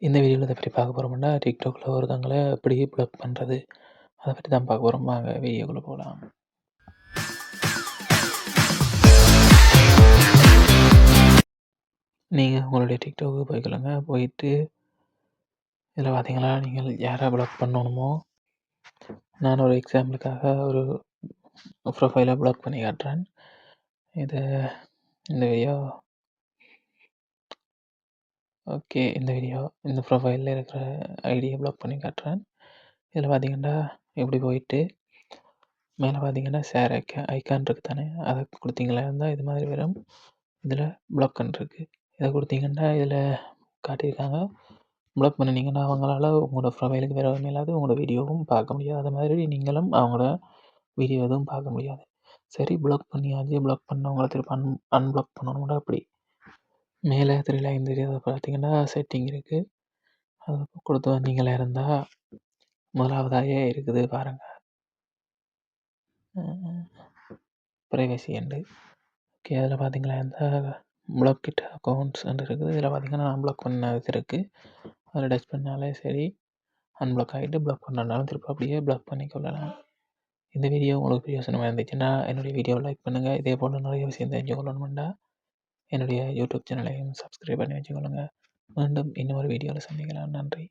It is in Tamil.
இந்த வீடியோவில் இதை பற்றி பார்க்க போகிறோம்னா டிக்டாக்ல ஒருத்தவங்களை எப்படி ப்ளாக் பண்ணுறது அதை பற்றி தான் பார்க்க போகிறோம். வாங்க வீடியோக்குள்ளே போகலாம். நீங்கள் உங்களுடைய டிக்டாக்கு போய்க்கலாங்க. போயிட்டு இதில் பார்த்தீங்களா, நீங்கள் யாரை ப்ளாக் பண்ணணுமோ, நான் ஒரு எக்ஸாம்பிளுக்காக ஒரு ப்ரொஃபைலை ப்ளாக் பண்ணி காட்டுறேன். இந்த வீடியோ ஓகே. இந்த ப்ரொஃபைலில் இருக்கிற ஐடியை ப்ளாக் பண்ணி காட்டுறேன். இதில் பார்த்தீங்கன்னா இப்படி போயிட்டு மேலே பார்த்தீங்கன்னா ஷேர் ஐக்கான் இருக்குது தானே, அதை கொடுத்தீங்களா இருந்தால் இது மாதிரி வரும். இதில் ப்ளாக்ன்னு இருக்குது. இதை கொடுத்தீங்கன்னா இதில் காட்டியிருக்காங்க. ப்ளாக் பண்ணினீங்கன்னா அவங்களால உங்களோட ப்ரொஃபைலுக்கு வேறு இல்லாது உங்களோட வீடியோவும் பார்க்க முடியாது. அது மாதிரி நீங்களும் அவங்களோட வீடியோ எதுவும் பார்க்க முடியாது. சரி, ப்ளாக் பண்ணியாச்சு. ப்ளாக் பண்ணவங்கள திரும்ப அன்ப்ளாக் பண்ணணும்னா அப்படி மேலே 3 லைன் தெரியாத பார்த்தீங்கன்னா செட்டிங் இருக்குது. அதை கொடுத்து வந்தீங்களா இருந்தால் முதலாவதாகவே இருக்குது பாருங்கள், ப்ரைவசி அண்டு. ஓகே, அதில் பார்த்தீங்களா இருந்தால் ப்ளாக் இட் அக்கௌண்ட்ஸ் இருக்குது. இதில் பார்த்தீங்கன்னா நான் ப்ளாக் பண்ணது இருக்குது. அதில் டச் பண்ணாலே சரி அன்ப்ளாக் ஆகிட்டு, ப்ளாக் பண்ணுறதுனாலும் திருப்பி அப்படியே ப்ளாக் பண்ணிக்கொள்ளலாம். இந்த வீடியோ உங்களுக்கு பிரயோசனமாக இருந்துச்சுன்னா என்னுடைய வீடியோவை லைக் பண்ணுங்கள். இதே போல் நிறைய விஷயம் தெரிஞ்சுக்கொள்ளணுமெண்டா என்னுடைய யூடியூப் சேனலையும் சப்ஸ்கிரைப் பண்ணி வச்சுக்கொள்ளுங்கள். மீண்டும் இன்னொரு வீடியோவில் சந்திக்கலாம். நன்றி.